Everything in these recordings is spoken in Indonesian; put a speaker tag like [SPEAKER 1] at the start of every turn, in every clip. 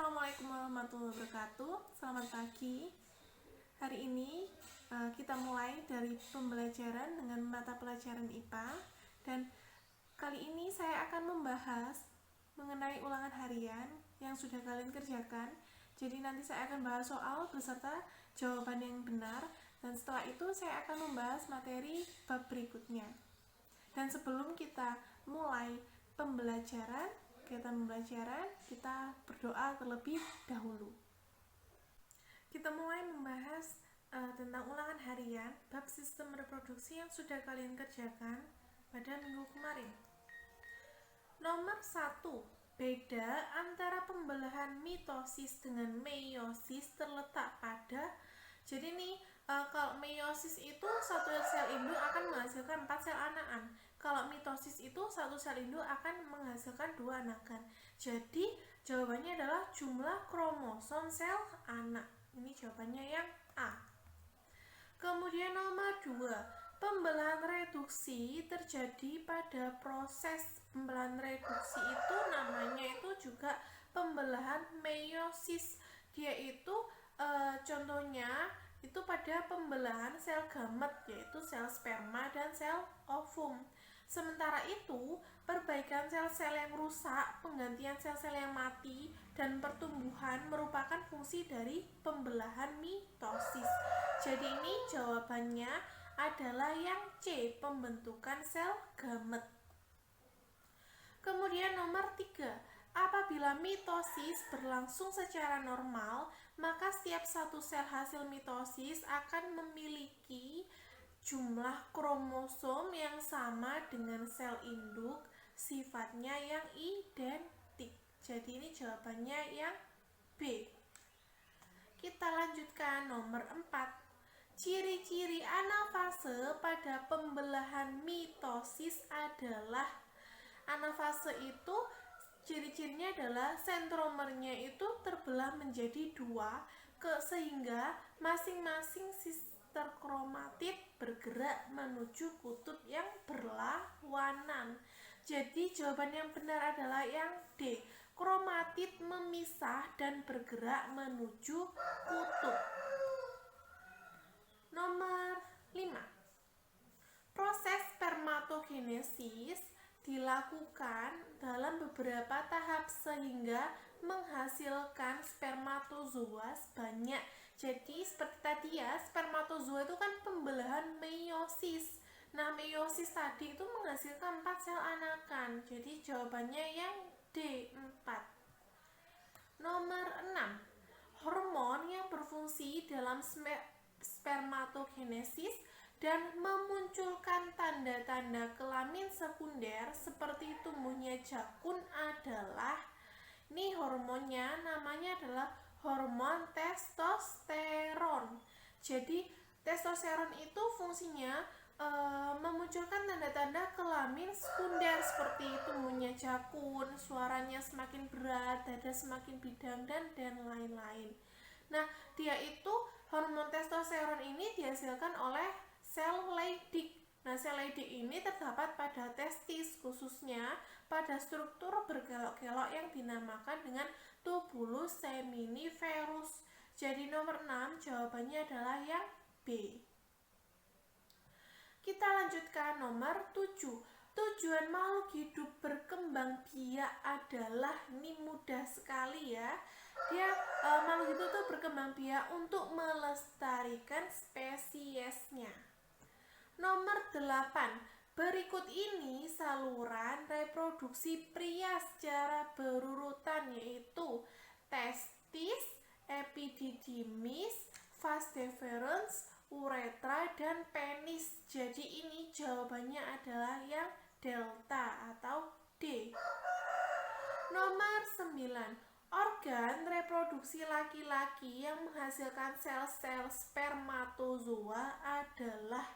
[SPEAKER 1] Assalamualaikum warahmatullahi wabarakatuh. Selamat pagi. Hari ini kita mulai dari pembelajaran dengan mata pelajaran IPA. Dan kali ini saya akan membahas mengenai ulangan harian yang sudah kalian kerjakan. Jadi nanti saya akan bahas soal beserta jawaban yang benar. Dan setelah itu saya akan membahas materi bab berikutnya. Dan sebelum kita mulai pembelajaran, kita berdoa terlebih dahulu. Kita mulai membahas tentang ulangan harian bab sistem reproduksi yang sudah kalian kerjakan pada minggu kemarin. Nomor 1, beda antara pembelahan mitosis dengan meiosis terletak pada. Jadi nih, kalau meiosis itu satu sel induk akan menghasilkan 4 sel anakan. Kalau mitosis itu satu sel induk akan menghasilkan 2 anakan. Jadi jawabannya adalah jumlah kromosom sel anak. Ini jawabannya yang A. Kemudian nomor 2, pembelahan reduksi terjadi pada proses pembelahan reduksi itu namanya itu juga pembelahan meiosis. Dia itu contohnya itu pada pembelahan sel gamet, yaitu sel sperma dan sel ovum. Sementara itu, perbaikan sel-sel yang rusak, penggantian sel-sel yang mati, dan pertumbuhan merupakan fungsi dari pembelahan mitosis. Jadi ini jawabannya adalah yang C, pembentukan sel gamet. Kemudian nomor 3, apabila mitosis berlangsung secara normal, maka setiap satu sel hasil mitosis akan memiliki jumlah kromosom yang sama dengan sel induk, sifatnya yang identik. Jadi ini jawabannya yang B. Kita lanjutkan nomor 4. Ciri-ciri anafase pada pembelahan mitosis adalah, anafase itu ciri-cirinya adalah sentromernya itu terbelah menjadi 2 sehingga masing-masing sister kromatid bergerak menuju kutub yang berlawanan. Jadi jawaban yang benar adalah yang D, kromatid memisah dan bergerak menuju kutub. Nomor 5, proses spermatogenesis dilakukan dalam beberapa tahap sehingga menghasilkan spermatozoa sebanyak. Jadi seperti tadi ya, spermatozoa itu kan pembelahan meiosis. Nah, meiosis tadi itu menghasilkan 4 sel anakan. Jadi jawabannya yang D, 4. Nomor 6, hormon yang berfungsi dalam spermatogenesis dan memunculkan tanda-tanda kelamin sekunder seperti tumbuhnya jakun adalah, ini hormonnya namanya adalah hormon testosteron. Jadi testosteron itu fungsinya memunculkan tanda-tanda kelamin sekunder seperti tumbuhnya jakun, suaranya semakin berat, dada semakin bidang, dan lain-lain. Nah, dia itu hormon testosteron ini dihasilkan oleh sel Leydig. Nah, sel Leydig ini terdapat pada testis, khususnya pada struktur berkelok-kelok yang dinamakan dengan tubulus seminiferus. Jadi nomor 6 jawabannya adalah yang B. Kita lanjutkan nomor 7. Tujuan makhluk hidup berkembang biak adalah, ini mudah sekali ya. Dia makhluk hidup itu berkembang biak untuk melestarikan spesiesnya. Nomor 8. Berikut ini saluran reproduksi pria secara berurutan, yaitu testis, epididymis, vas deferens, uretra, dan penis. Jadi ini jawabannya adalah yang delta atau D. Nomor 9. Organ reproduksi laki-laki yang menghasilkan sel-sel spermatozoa adalah,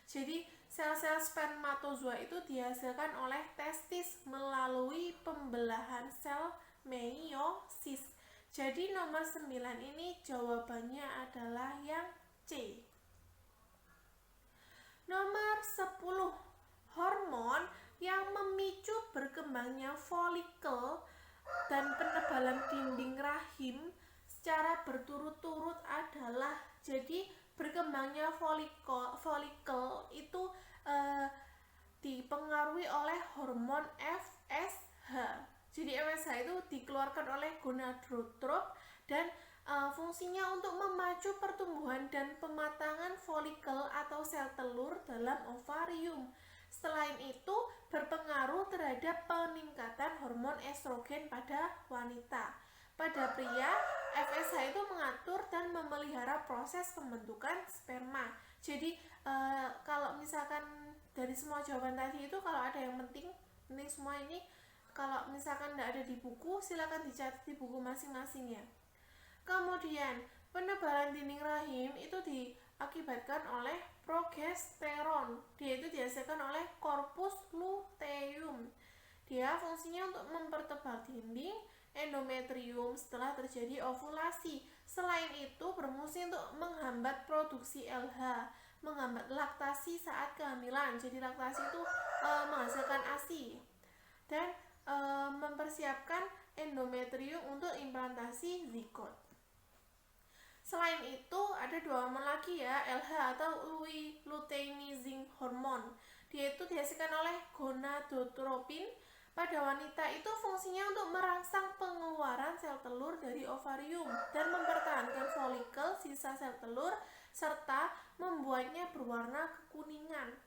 [SPEAKER 1] jadi sel-sel spermatozoa itu dihasilkan oleh testis melalui pembelahan sel meiosis. Jadi nomor 9 ini jawabannya adalah yang C. Nomor 10. Hormon yang memicu berkembangnya folikel dan penebalan dinding rahim secara berturut-turut adalah, jadi berkembangnya folikel itu dipengaruhi oleh hormon FSH. Jadi FSH itu dikeluarkan oleh gonadotrop dan fungsinya untuk memacu pertumbuhan dan pematangan folikel atau sel telur dalam ovarium. Selain itu, berpengaruh terhadap peningkatan hormon estrogen pada wanita. Pada pria, FSH itu mengatur dan memelihara proses pembentukan sperma. Jadi kalau misalkan dari semua jawaban tadi itu, kalau ada yang penting semua ini, kalau misalkan tidak ada di buku, silakan dicatat di buku masing-masing ya. Kemudian penebalan dinding rahim itu diakibatkan oleh progesteron. Dia itu dihasilkan oleh corpus luteum. Dia fungsinya untuk mempertebal dinding endometrium setelah terjadi ovulasi. Selain itu berfungsi untuk menghambat produksi LH, menghambat laktasi saat kehamilan. Jadi laktasi itu menghasilkan ASI dan mempersiapkan endometrium untuk implantasi zigot. Selain itu ada 2 hormon lagi ya, LH atau luteinizing hormone. Dia itu dihasilkan oleh gonadotropin. Pada wanita itu fungsinya untuk merangsang pengeluaran sel telur dari ovarium dan mempertahankan folikel sisa sel telur serta membuatnya berwarna kekuningan.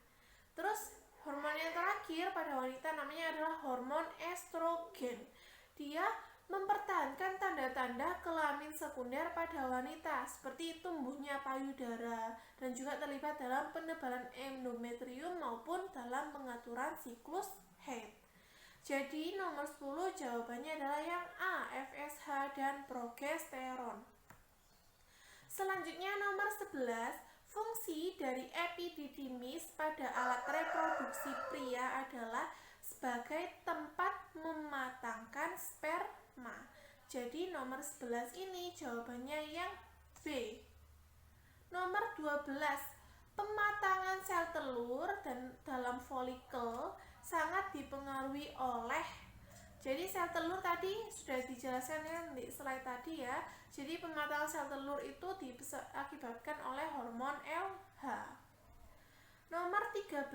[SPEAKER 1] Terus hormon yang terakhir pada wanita namanya adalah hormon estrogen. Dia mempertahankan tanda-tanda kelamin sekunder pada wanita seperti tumbuhnya payudara dan juga terlibat dalam penebalan endometrium maupun dalam pengaturan siklus haid. Jadi nomor 10 jawabannya adalah yang A, FSH dan progesteron. Selanjutnya nomor 11, fungsi dari epididymis pada alat reproduksi pria adalah sebagai tempat mematangkan sperma. Jadi nomor 11 ini jawabannya yang B. Nomor 12, pematangan sel telur dan dalam folikel sangat dipengaruhi oleh, jadi sel telur tadi sudah dijelaskan ya di slide tadi ya. Jadi pematangan sel telur itu diakibatkan oleh hormon LH. Nomor 13,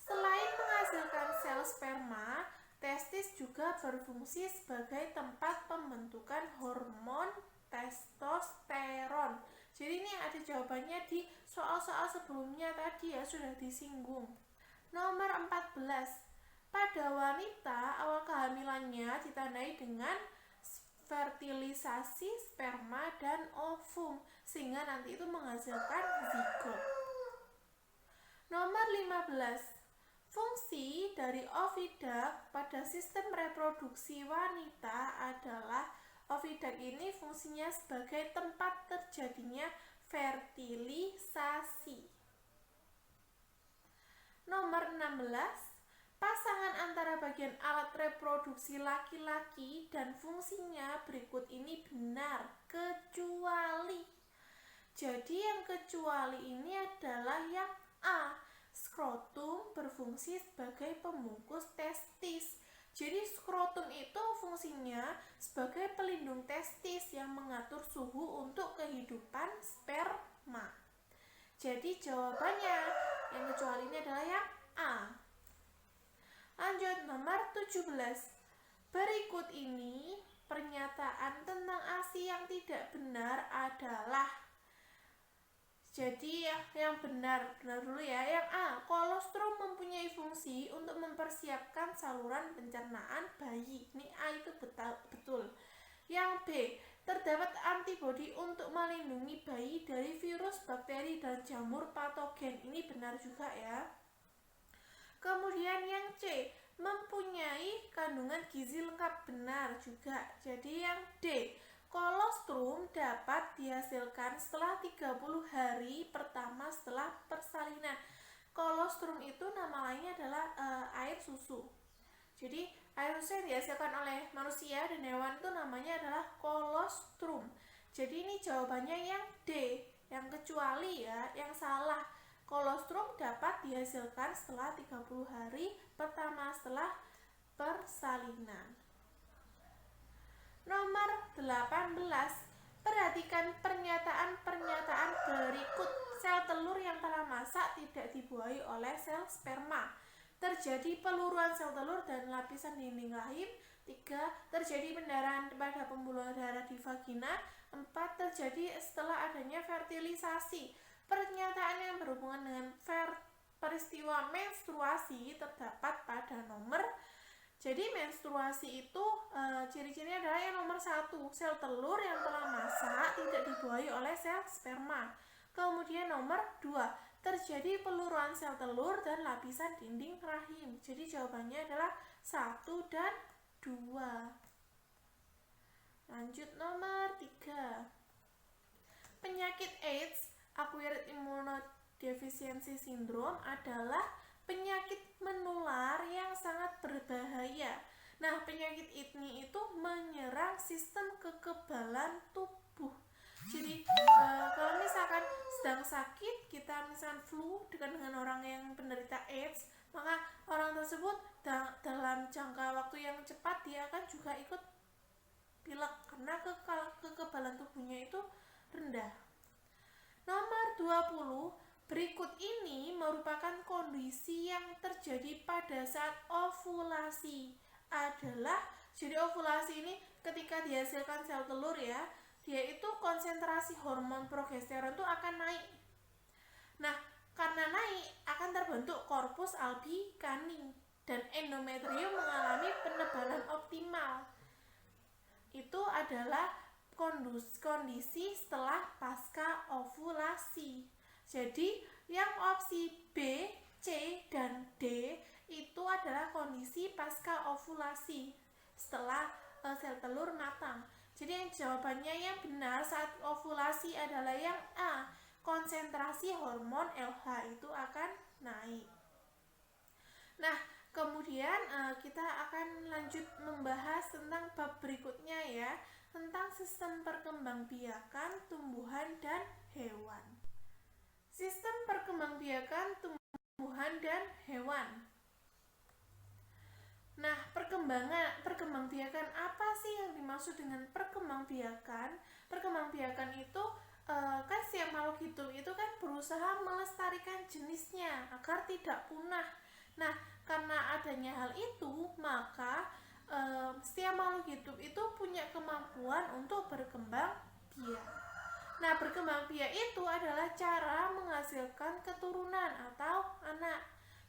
[SPEAKER 1] selain menghasilkan sel sperma, testis juga berfungsi sebagai tempat pembentukan hormon testosteron. Jadi ini ada jawabannya di soal-soal sebelumnya tadi ya, sudah disinggung. Nomor 14, pada wanita awal kehamilannya ditandai dengan fertilisasi sperma dan ovum sehingga nanti itu menghasilkan zigot. Nomor 15, fungsi dari oviduct pada sistem reproduksi wanita adalah, oviduct ini fungsinya sebagai tempat terjadinya fertilisasi. Nomor 16, pasangan antara bagian alat reproduksi laki-laki dan fungsinya berikut ini benar, kecuali. Jadi yang kecuali ini adalah yang A, skrotum berfungsi sebagai pembungkus testis. Jadi skrotum itu fungsinya sebagai pelindung testis yang mengatur suhu untuk kehidupan sperma. Jadi jawabannya yang kecuali ini adalah yang A. Lanjut nomor 17. Berikut ini pernyataan tentang ASI yang tidak benar adalah, jadi yang benar dulu ya. Yang A, kolostrum mempunyai fungsi untuk mempersiapkan saluran pencernaan bayi. Ini A itu betul. Yang B, terdapat antibodi untuk melindungi bayi dari virus, bakteri, dan jamur patogen. Ini benar juga ya. Kemudian yang C, mempunyai kandungan gizi lengkap. Benar juga. Jadi yang D, kolostrum dapat dihasilkan setelah 30 hari pertama setelah persalinan. Kolostrum itu nama lainnya adalah air susu. Jadi air susu yang dihasilkan oleh manusia dan hewan itu namanya adalah kolostrum. Jadi ini jawabannya yang D, yang kecuali ya, yang salah. Kolostrum dapat dihasilkan setelah 30 hari pertama setelah persalinan. Nomor 18. Perhatikan pernyataan-pernyataan berikut. Sel telur yang telah masak tidak dibuahi oleh sel sperma. Terjadi peluruan sel telur dan lapisan dinding rahim. 3. Terjadi pendarahan pada pembuluh darah di vagina. 4. Terjadi setelah adanya fertilisasi. Pernyataan yang berhubungan dengan peristiwa menstruasi terdapat pada nomor. Jadi menstruasi itu ciri-cirinya adalah yang nomor 1, sel telur yang telah masak tidak dibuahi oleh sel sperma. Kemudian nomor 2, terjadi peluruan sel telur dan lapisan dinding rahim. Jadi jawabannya adalah 1 dan 2. Lanjut nomor 3. Penyakit AIDS, acquired immunodeficiency syndrome, adalah penyakit menular yang sangat berbahaya. Nah, penyakit ini itu menyerang sistem kekebalan tubuh. Jadi, kalau misalkan sedang sakit, kita misalkan flu dengan orang yang penderita AIDS, maka orang tersebut dalam jangka waktu yang cepat dia akan juga ikut pilek karena kekebalan tubuhnya itu rendah. Nomor 20. Berikut ini merupakan kondisi yang terjadi pada saat ovulasi. Jadi ovulasi ini ketika dihasilkan sel telur ya, dia itu konsentrasi hormon progesteron itu akan naik. Nah, karena naik akan terbentuk korpus albicans dan endometrium mengalami penebalan optimal. Itu adalah kondisi setelah pasca ovulasi. Jadi yang opsi B, C, dan D itu adalah kondisi pasca ovulasi setelah sel telur matang. Jadi yang jawabannya yang benar saat ovulasi adalah yang A, konsentrasi hormon LH itu akan naik. Nah, kemudian kita akan lanjut membahas tentang bab berikutnya ya, tentang sistem perkembangbiakan tumbuhan dan hewan. Sistem perkembangbiakan tumbuhan dan hewan. Nah, perkembangbiakan apa sih yang dimaksud dengan perkembangbiakan? Perkembangbiakan itu kan setiap makhluk hidup itu kan berusaha melestarikan jenisnya agar tidak punah. Nah, karena adanya hal itu, maka setiap makhluk hidup itu punya kemampuan untuk berkembang biak. Nah, berkembang biak itu adalah cara menghasilkan keturunan atau anak.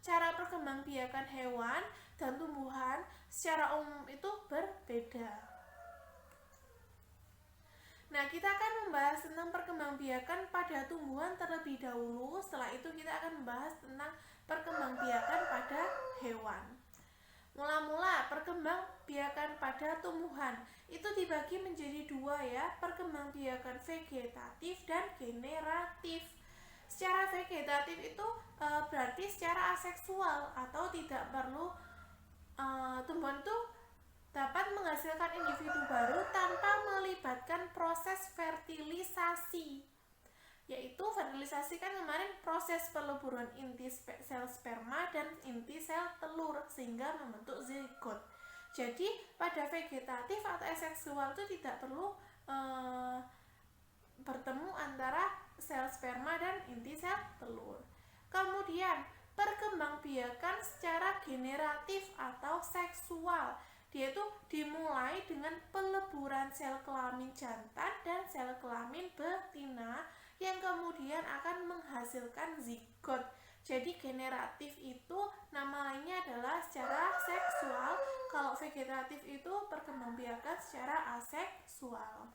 [SPEAKER 1] Cara perkembangbiakan hewan dan tumbuhan secara umum itu berbeda. Nah, kita akan membahas tentang perkembangbiakan pada tumbuhan terlebih dahulu. Setelah itu kita akan membahas tentang perkembangbiakan pada hewan. Mula-mula perkembangbiakan pada tumbuhan itu dibagi menjadi dua ya, perkembangbiakan vegetatif dan generatif. Secara vegetatif itu berarti secara aseksual atau tidak perlu tumbuhan itu dapat menghasilkan individu baru tanpa melibatkan proses fertilisasi. Yaitu fertilisasi kan kemarin proses peleburan inti sel sperma dan inti sel telur sehingga membentuk zigot. Jadi pada vegetatif atau aseksual itu tidak perlu bertemu antara sel sperma dan inti sel telur. Kemudian perkembangbiakan secara generatif atau seksual, dia itu dimulai dengan peleburan sel kelamin jantan dan sel kelamin betina yang kemudian akan menghasilkan zigot. Jadi generatif itu nama lainnya adalah secara seksual, kalau vegetatif itu perkembangbiakan secara aseksual.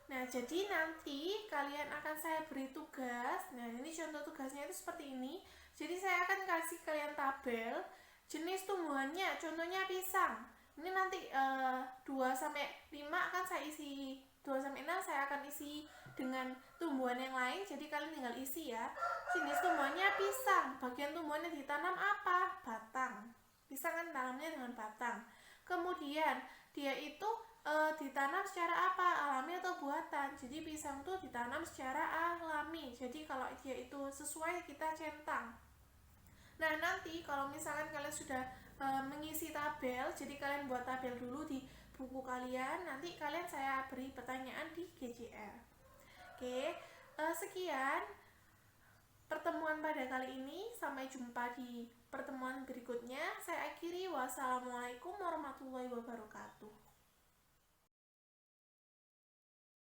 [SPEAKER 1] Nah, jadi nanti kalian akan saya beri tugas. Nah, ini contoh tugasnya itu seperti ini. Jadi saya akan kasih kalian tabel jenis tumbuhannya, contohnya pisang. Ini nanti 2-5 akan saya isi, 2-6 saya akan isi dengan tumbuhan yang lain. Jadi kalian tinggal isi ya. Jenis tumbuhannya pisang. Bagian tumbuhannya ditanam apa? Batang. Pisang kan tanamnya dengan batang. Kemudian dia itu ditanam secara apa? Alami atau buatan? Jadi pisang tuh ditanam secara alami. Jadi kalau dia itu sesuai, kita centang. Nah, nanti kalau misalkan kalian sudah mengisi tabel, jadi kalian buat tabel dulu di buku buku kalian. Nanti kalian saya beri pertanyaan di GCR. Oke, sekian pertemuan pada kali ini. Sampai jumpa di pertemuan berikutnya. Saya akhiri. Wassalamualaikum warahmatullahi wabarakatuh.